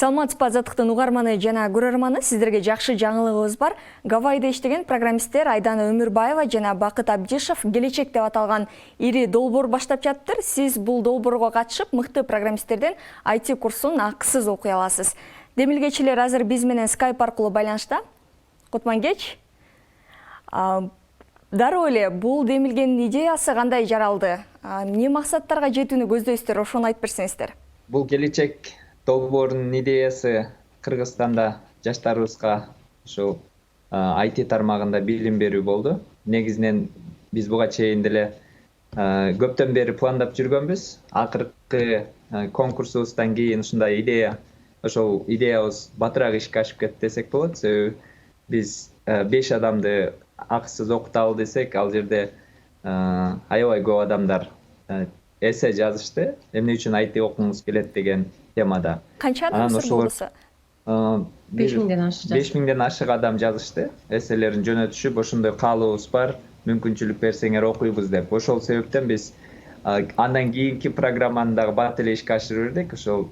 Саламатсызбы азаттыктын угарманы жана көрөрманы, сиздерге жакшы жаңылыгыбыз бар. Гавайда иштеген программисттер Айдана Өмүрбаева жана Бакыт Абдишев келечек деп аталган ири долбоор баштап жатыптыр. Сиз бул долбоорго катышып, мыкты программисттерден IT курсун акысыз окуй аласыз. Демилгечилер азыр биз менен Skype аркылуу байланышта. Кутмангеч. Дароо эле бул демилгенин идеясы кандай жаралды? Эмне максаттарга жетүүнү көздөйсүздөр, ошону айтып берсеңиздер. Бул келечек долбоордун идеясы Кыргызстанда жаштарыбызга ошол IT тармагында билим берүү болду. Негизинен биз буга чейин деле көптөн бери пландап жүргөнбүз. Акыркы конкурсубуздан кийин ушундай идея, ошол идеябыз батыраак ишке ашып кетти десек болот. Себеби биз 5 адамды акысыз окуталы десек, ал жерде аябай көп адамдар эссе жазышты. Эмне үчүн IT окугуңуз келет деген темада. Канча адам болсо? 5000ден ашык адам жазышты. Эсселерин жөнөтүшүп, ошондой каалообуз бар, мүмкүнчүлүк берсеңер окуйбуз деп. Ошол себептен биз андан кийинки программаны дагы бат эле ишке ашырып бердик. Ошол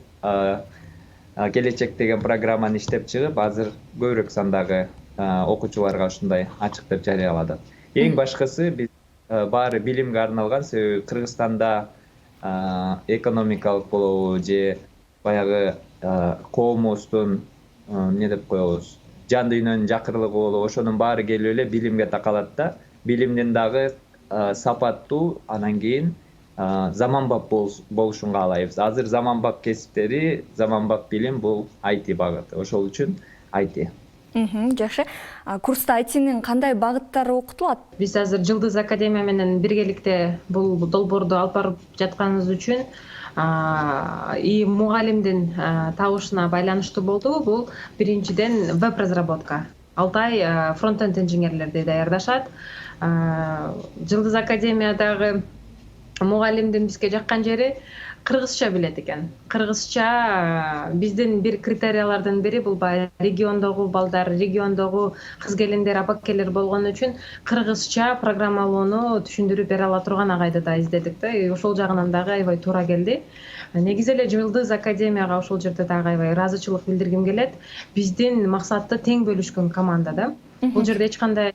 келечек деген программаны иштеп чыгып, азыр көбүрөөк сандагы окуучуларга ушундай ачык деп жарыяладык. Эң башкысы биз баары билимге арналган, себеби Кыргызстанда экономикалык болобу же баягы коомубуздун эмне деп коебуз, жан дүйнөнүн жакырлыгы болобу, ошонун баары келип эле билимге такалат да. Билимдин дагы сапаттуу, анан кийин заманбап болушун каалайбыз. Азыр заманбап кесиптери, заманбап билим бул IT багыты. Ошол үчүн IT. Жакшы. Курста ITнин кандай багыттары окутулат? Биз азыр Жылдыз Академия менен биргеликте бул долбоорду алып барып жатканыбыз үчүн и мугалимдин табышына байланыштуу болду. Бул биринчиден веб-разработка. Алтай фронт-энд инженерлерди даярдашат. Жылдыз Академиядагы мугалимдин бизге жаккан жери кыргызча билет экен. Кыргызча биздин бир критериялардын бири бул региондогу балдар, региондогу кыз-келиндер, апа-келер болгон үчүн кыргызча программалоону түшүндүрүп бере ала турган агайды да издедик да. Ошол жагынан дагы аябай туура келди. Негизи эле Жылдыз Академияга ошол жерде дагы аябай ыраазычылык билдиргим келет. Биздин максатты тең бөлүшкөн команда да. Бул жерде эч кандай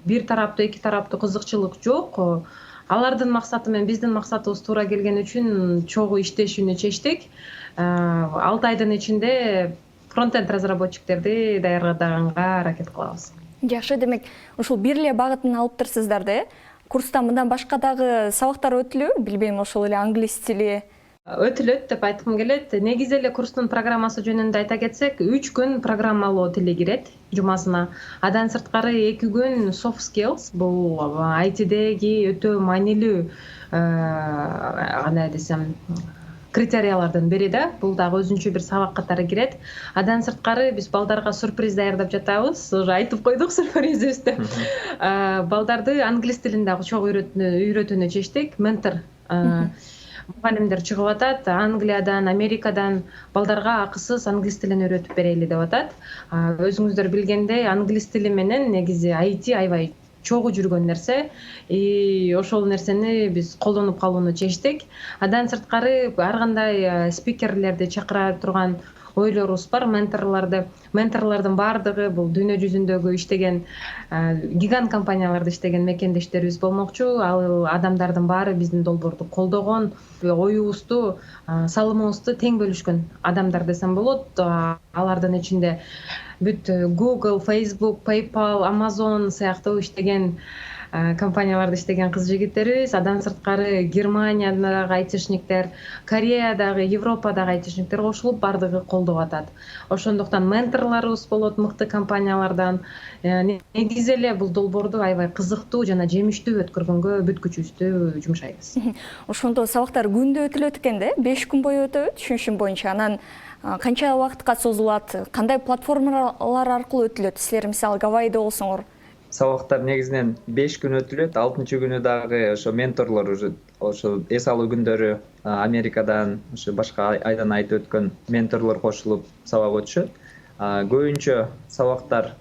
бир тараптуу, эки тараптуу кызыкчылык жок. Алардын максаты менен биздин максатыбыз туура келген үчүн чогуу иштешүүнү чечтик. 6 айдын ичинде фронт-энд разработчиктерди даярдаганга аракет кылабыз. Жакшы, демек, ушул бир эле багытын алыптырсыздар да, Курста мындан башка дагы сабактар өтүлөбү? Билбейм, ошол эле англис тили. Өтүлөт деп айткым келет. Негизи эле курстун программасы жөнүндө айта кетсек, 3 күн программалоо тили кирет жумасына. Адан сырткары 2 күн soft skills, бул IT-деги өтө маанилүү кандай десем критериялардын бири да. Бул дагы өзүнчө бир сабак катары кирет. Адан сырткары биз балдарга сюрприз даярдап жатабыз. Уже айтып койдук сюрпризибизди. Балдарды англис тилин дагы чогуу үйрөтүүнү чечтик. Ментор мугалимдер чыгып атат, Англиядан, Америкадан балдарга акысыз англис тилин үйрөтүп берели деп атат. Өзүңүздөр билгендей, англис тили менен негизи IT аябай чогуу жүргөн нерсе. Ошол нерсени биз колдонуп калууну чечтик. Адан сырткары ар кандай спикерлерди чакыра турган ойлорубуз бар. Менторлордун баардыгы бул дүйнө жүзүндөгү иштеген гигант компанияларда иштеген мекендештерибиз болмокчу. Ал адамдардын баары биздин долбоорду колдогон, оюбузду, салымыбызды тең бөлүшкөн адамдар десем болот. Алардын ичинде бүт Google, Facebook, PayPal, Amazon сыяктуу иштеген компанияларда иштеген кыз-жигиттерибиз. Адан сырткары Германиядагы айтишниктер, Кореядагы, Европадагы айтишниктер кошулуп бардыгы колдоп атат. Ошондуктан менторлорубуз болот мыкты компаниялардан. Негизи эле бул долбоорду аябай кызыктуу жана жемиштүү өткөргөнгө бүт күчүбүздү жумшайбыз. Ошондо сабактар күндө өтүлөт экен да, 5 күн бою өтөбү, түшүнүшүм боюнча. Анан канча убакытка созулат, кандай платформалар аркылуу өтүлөт? Силер мисалы Гавайда болсоңор. Сабактар негизинен 5 күн өтүлөт. 6-чы күнү дагы ошо менторлор уже ошо эс алуу күндөрү Америкадан, ошо башка айдан айда өткөн менторлор кошулуп сабак өтүшөт. Көбүнчө сабактар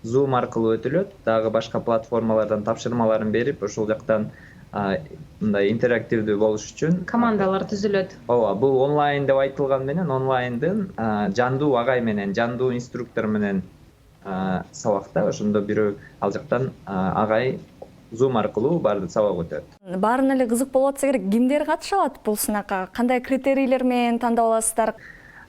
Zoom аркылуу өтүлөт. Дагы башка платформалардан тапшырмаларын берип, ошол жактан мындай интерактивдүү болуш үчүн командалар түзүлөт. ооба, бул онлайн деп айтылган менен онлайндын жандуу агай менен, жандуу инструктор менен сабак да. Ошондо бирөө ал жактан агай Zoom аркылуу баарды сабак өтөт. Баарына эле кызык болуп атса керек, кимдер катыша алат бул сынакка? Кандай критерийлер менен тандап аласыздар?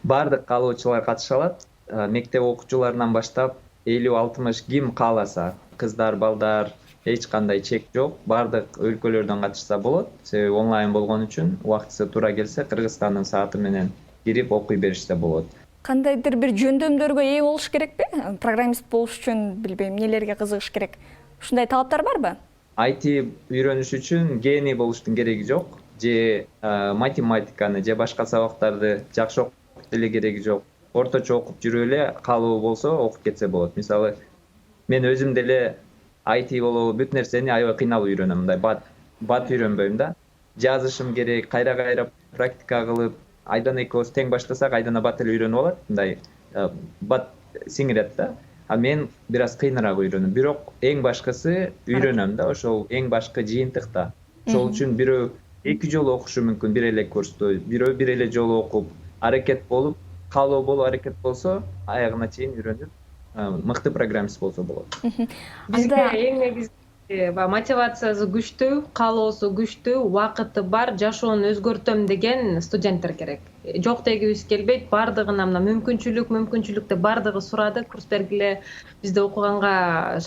Баардык каалоочулар катыша алат. Мектеп окуучуларынан баштап 50-60 ким кааласа, кыздар, балдар, эч кандай чек жок. Баардык өлкөлөрдөн катышса болот. Себеби онлайн болгон үчүн убактысы туура келсе, Кыргызстандын сааты менен кирип окуй беришсе болот. Кандайдыр бир жөндөмдөргө ээ болуш керекпи? Программист болуш үчүн билбейм, эмнелерге кызыгыш керек? Ушундай талаптар барбы? IT үйрөнүш үчүн гений болуштун кереги жок. Же математиканы, же башка сабактарды жакшы окуп деле кереги жок. Орточо окуп жүрүп эле каалоо болсо окуп кетсе болот. Мисалы, мен өзүм деле IT болобу бүт нерсени аябай кыйналып үйрөнөм. Мындай бат үйрөнбөйм да. Жазышым керек, кайра практика кылып, айдан экөөбүз тең баштасак, айдана бат эле үйрөнүп алат. Мындай бат сиңирет да. А мен бир аз кыйыныраак үйрөнөм. Бирок эң башкысы үйрөнөм да, ошол эң башкы жыйынтыкта. Ошол үчүн бирөө 2 жолу окушу мүмкүн бир эле курсту, бирөө бир эле жолу окуп, аракет болуп, каалоо болуп аракет болсо, аягына чейин үйрөнүп, мыкты программист болсо болот. Бизге эң негизи мотивациясы күчтүү, каалоосу күчтүү, убакыты бар, жашоону өзгөртөм деген студенттер керек. Жок дегибиз келбейт, баардыгына мына мүмкүнчүлүктө баардыгы сурады, курс бергиле, бизде окуганга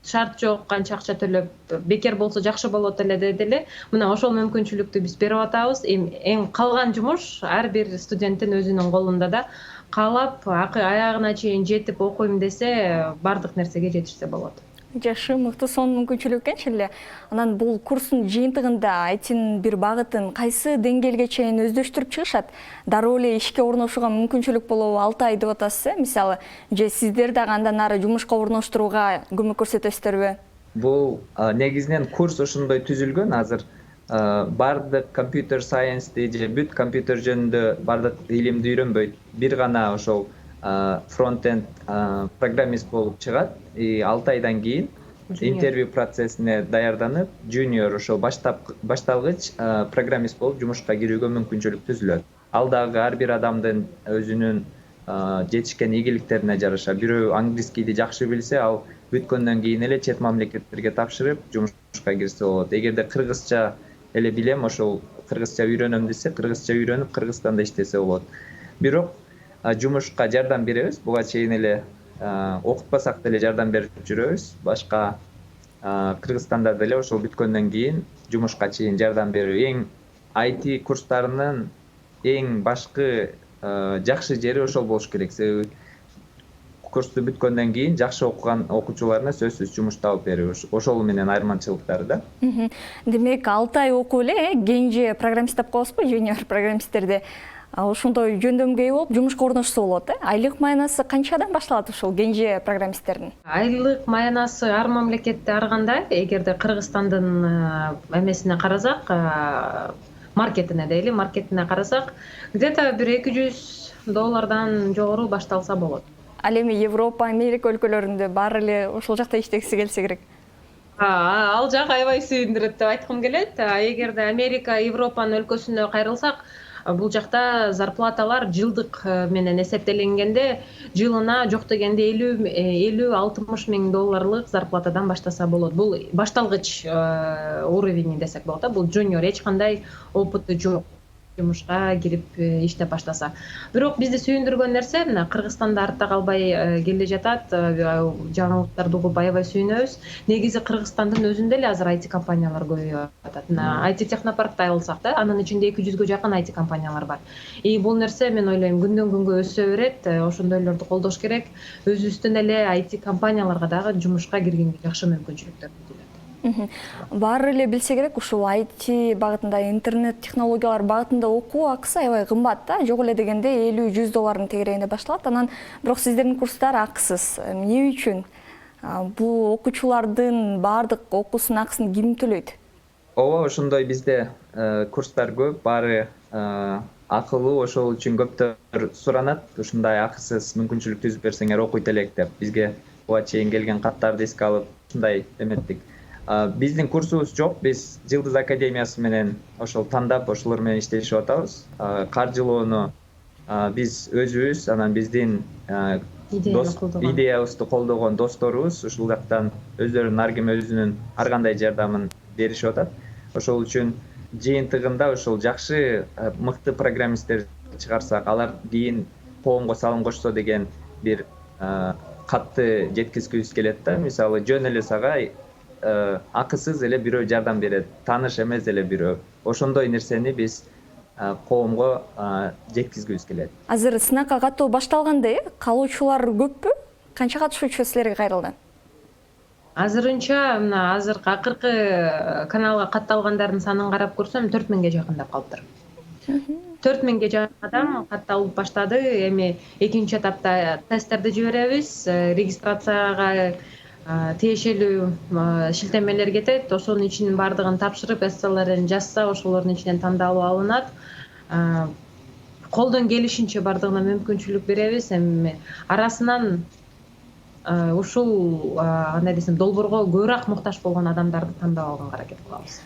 шарт жок, канча акча төлөп, бекер болсо жакшы болот эле деди эле. Мына ошол мүмкүнчүлүктү биз берип атабыз. Эң калган жумуш ар бир студенттин өзүнүн колунда да. Каалап, аягына чейин жетип окуйм десе, баардык нерсеге жетишсе болот. Жакшы, мыкты сонун мүмкүнчүлүк экенчи эле. Анан бул курстун жыйынтыгында айтинин бир багытын кайсы деңгээлге чейин өздөштүрүп чыгышат? Дароо эле ишке орношууга мүмкүнчүлүк болобу? 6 ай деп атасыз, мисалы, же сиздер дагы андан ары жумушка орноштурууга көмөк көрсөтөсүздөрбү? Бул негизинен курс ошондой түзүлгөн. Азыр баардык компьютер сайенсти же бүт компьютер жөнүндө баардык илимди үйрөнбөйт. Бир гана ошол фронтенд программист болуп чыгат. 6 айдан кийин интервью процессине даярданып, жуниор ошол башталгыч программист болуп жумушка кирүүгө мүмкүнчүлүк түзүлөт. Ал дагы ар бир адамдын өзүнүн жетишкен ийгиликтерине жараша. Бирөө английскийди жакшы билсе, ал бүткөндөн кийин эле чет мамлекеттерге тапшырып жумушка кирсе болот. Эгерде кыргызча эле билем, ошол кыргызча үйрөнөм десе, кыргызча үйрөнүп Кыргызстанда иштесе болот. Бирок жумушка жардам беребиз. Буга чейин эле окутпасак деле жардам берип жүрөбүз. Башка Кыргызстанда деле ошол бүткөндөн кийин жумушка чейин жардам берүү. Эң IT курстарынын эң башкы жакшы жери ошол болуш керек. Себеби курсту бүткөндөн кийин жакшы окуган окуучуларына сөзсүз жумуш таап берүү. Ошол менен айырмачылыктары да. Демек, 6 ай окуп эле кенже программист деп коебузбу, жуниор программисттерди ошондой жөндөмгө ээ болуп жумушка орношсо болот, Айлык маянасы канчадан башталат ушул кенже программисттердин? Айлык маянасы ар мамлекетте ар кандай. Эгерде Кыргызстандын эмесине карасак, маркетине дейли, маркетине карасак, где-то бир $200 жогору башталса болот. Ал эми Европа, Америка өлкөлөрүндө баары эле ошол жакта иштегиси келсе керек. Ал жак аябай сүйүндүрөт деп айткым келет. Эгерде Америка, Европанын өлкөсүнө кайрылсак, бул жакта зарплаталар жылдык менен эсептелгенде жылына жок дегенде $50-60 миң зарплатадан баштаса болот. Бул башталгыч уровень десек болот. Бул жуниор, эч кандай опыты жок жумушка кирип иштеп баштаса. Бирок бизди сүйүндүргөн нерсе, мына Кыргызстанда артта калбай келе жатат, жаңылыктарды угуп аябай сүйүнөбүз. Негизи Кыргызстандын өзүндө эле азыр IT компаниялар көбөйүп атат. IT технопаркты алсак да, анын ичинде 200гө жакын IT компаниялар бар. Бул нерсе мен ойлойм күндөн күнгө өсө берет, ошондойлорду колдош керек. Өзүбүздүн эле IT компанияларга дагы жумушка киргенге жакшы мүмкүнчүлүктөр түзүлөт. Баары эле билсе керек, ушул IT багытында, интернет технологиялар багытында окуу акысы аябай кымбат да, жок эле дегенде $50-100 тегерегинде башталат. Анан бирок сиздердин курстар акысыз. Эмне үчүн? Бул окуучулардын баардык окуусунун акысын ким төлөйт? Ооба, ошондой бизде курстар көп, баары акылуу, ошол үчүн көптөр суранат. Ушундай акысыз мүмкүнчүлүк түзүп берсеңер окуйт элек деп. Бизге буга чейин келген каттарды эске алып, ушундай эметтик. Биздин курсубуз жок. Биз Жылдыз академиясы менен ошол тандап ошолор менен иштешип атабыз. Каржылоону биз өзүбүз, анан биздин идеябызды колдогон досторубуз ушул жактан өздөрүнүн ар ким өзүнүн ар кандай жардамын беришип атат. Ошол үчүн жыйынтыгында ошол жакшы мыкты программисттер чыгарсак, алар кийин коомго салым кошсо деген бир катты жеткизгүбүз келет да. Мисалы жөн эле сага акысыз эле бирөө жардам берет, тааныш эмес эле бирөө. Ошондой нерсени биз коомго жеткизгибиз келет. Азыр сынакка катуу башталгандай, каалоочулар көппү? Канча катышуучу силерге кайрылды? Азырынча мына азыркы акыркы каналга катталгандардын санын карап көрсөм 4000ге жакындап калыптыр. 4000ге жакын адам катталып баштады. Эми экинчи этапта тесттерди жиберебиз, регистрацияга тиешелүү шилтемелер кетет. Ошонун ичинин бардыгын тапшырып, эсселерин жазса, ошолордун ичинен тандалып алынат. Колдон келишинче бардыгына мүмкүнчүлүк беребиз. Эми арасынан ушул кандай десем, долбоорго көбүрөөк муктаж болгон адамдарды тандап алганга аракет кылабыз.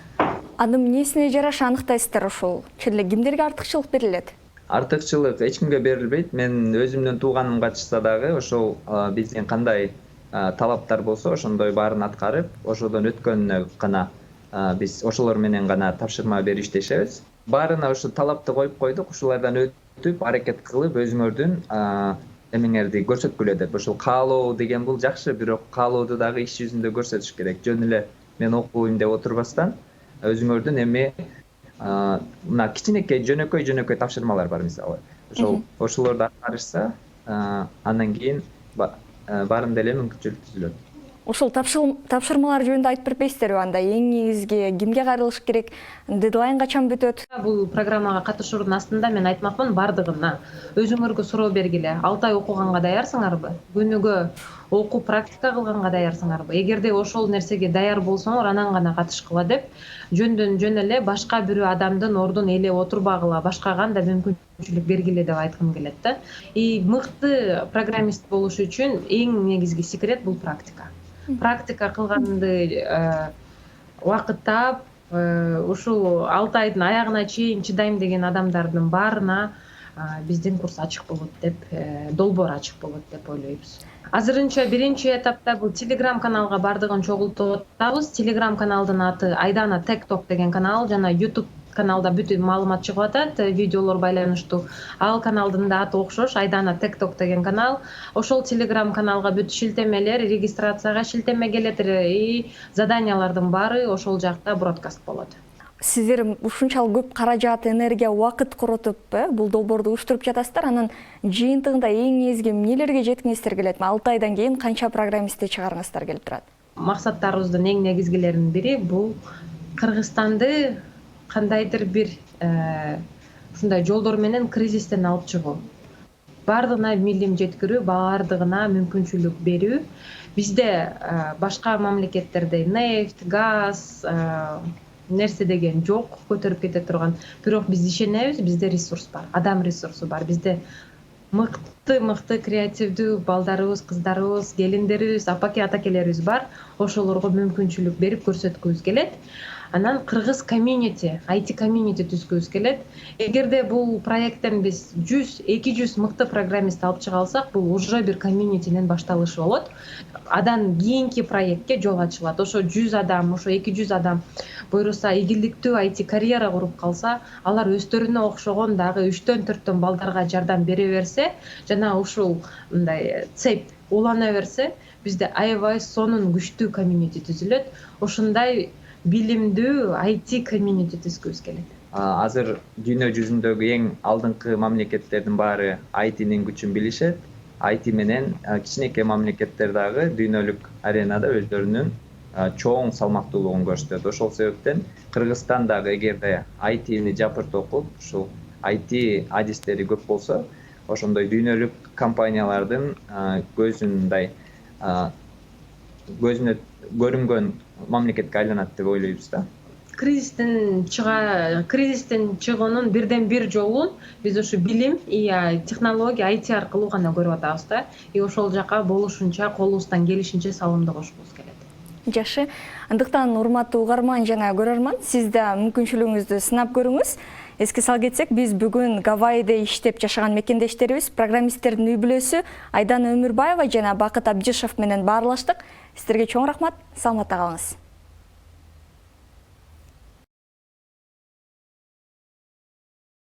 Аны эмнесине жараша аныктайсыздар ушул? Чынында кимдерге артыкчылык берилет? Артыкчылык эч кимге берилбейт. Мен өзүмдүн тууганым катышса дагы ошол биздин кандай талаптар болсо ошондой баарын аткарып, ошодон өткөнүнө гана биз ошолор менен гана тапшырма берип иштешебиз. Баарына ошо талапты коюп койдук, ушулардан өтүп аракет кылып өзүңөрдүн эмеңерди көрсөткүлө деп. Ошол каалоо деген бул жакшы, бирок каалооду дагы иш жүзүндө көрсөтүш керек. Жөн эле мен окуйм деп отурбастан өзүңөрдүн эми мына кичинекей жөнөкөй тапшырмалар бар мисалы. Ошолорду аткарышса, андан кийин баарында эле мүмкүнчүлүк түзүлөт. Ушул тапшырмалар жөнүндө айтып бербейсиздерби? Анда эң негизги кимге кайрылыш керек? Дедлайн качан бүтөт? Бул программага катышуурдун астында мен айтмакмын, бардыгына өзүңөргө суроо бергиле. 6 ай окуганга даярсыңарбы? Күнүгө окуу практика кылганга даярсыңарбы? Эгерде ошол нерсеге даяр болсоңор, анан гана катышкыла деп, жөн эле башка бирөө адамдын ордун ээлеп отурбагыла, башкага анда мүмкүнчүлүк бергиле деп айткым келет да. Мыкты программист болуш үчүн эң негизги секрет бул практика. Практика кылганды убакыттап, ушул 6 айдын аягына чейин чыдайм деген адамдардын баарына биздин курс ачык болот деп, долбоор ачык болот деп ойлойбуз. Азырынча биринчи этапта бул Telegram каналга бардыгын чогултуп атабыз. Telegram каналдын аты Айдана Tech Talk деген канал, жана YouTube каналда бүт маалымат чыгып атат, видеолор байланыштуу. Ал каналдын да аты окшош, Айдана Tech Talk деген канал. Ошол Telegram каналга бүт шилтемелер, регистрацияга шилтеме келет, заданиялардын баары ошол жакта бродкаст болот. Сиздер ушунчалык көп каражат, энергия, убакыт коротуп бул долбоорду уюштуруп жатасыздар. Анан жыйынтыгында эң негизги эмнелерге жеткиңиздер келет? 6 айдан кийин канча программистти чыгарыңыздар келип турат? Максаттарыбыздын эң негизгилеринин бири бул Кыргызстанды кандайдыр бир ушундай жолдор менен кризистен алып чыгуу. Бардыгына милим жеткирүү, бардыгына мүмкүнчүлүк берүү. Бизде башка мамлекеттерде нефть, газ нерсе деген жок, көтөрүп кете турган. Бирок биз ишенебиз, бизде ресурс бар, адам ресурсу бар. Бизде мыкты креативдүү балдарыбыз, кыздарыбыз, келиндерибиз, апаке, атакелерибиз бар. Ошолорго мүмкүнчүлүк берип көрсөткүбүз келет. Анан кыргыз комьюнити, IT комьюнити түзгүбүз келет. Эгерде бул проекттен биз 100-200 мыкты программист алып чыга алсак, бул уже бир комьюнитинен башталышы болот. Адан кийинки проектке жол ачылат. Ошо 100 адам, ошо 200 адам буйруса ийгиликтүү IT карьера куруп калса, алар өздөрүнө окшогон дагы 3-4 балдарга жардам бере берсе, жана ушул мындай цепь улана берсе, бизде аябай сонун күчтүү комьюнити түзүлөт. Ошондой билимдүү IT комьюнити түзгүбүз келет. Азыр дүйнө жүзүндөгү эң алдыңкы мамлекеттердин баары IT-нин күчүн билишет. IT менен кичинекей мамлекеттер дагы дүйнөлүк аренада өздөрүнүн чоң салмактуулугун көрсөтөт. Ошол себептен Кыргызстан дагы эгерде IT-ни жапырт окуп, ушул IT адистери көп болсо, ошондой дүйнөлүк компаниялардын көзүнө көрүнгөн мамлекетке айланат деп ойлойбуз да. Кризистен чыгуунун бирден бир жолун биз ушу билим, технология, IT аркылуу гана көрүп атабыз да. Ошол жака болушунча колубуздан келишинче салымды кошкубуз келет. Жакшы. Андыктан урматтуу угарман жана көрөрман, сиз да мүмкүнчүлүгүңүздү сынап көрүңүз. Эске сала кетсек, биз бүгүн Гавайиде иштеп жашаган мекендештерибиз, программисттердин үй бүлөсү Айдана Өмүрбаева жана Бакыт Абдишов менен баарлаштык. Сиздерге чоң рахмат, саламатта калыңыз.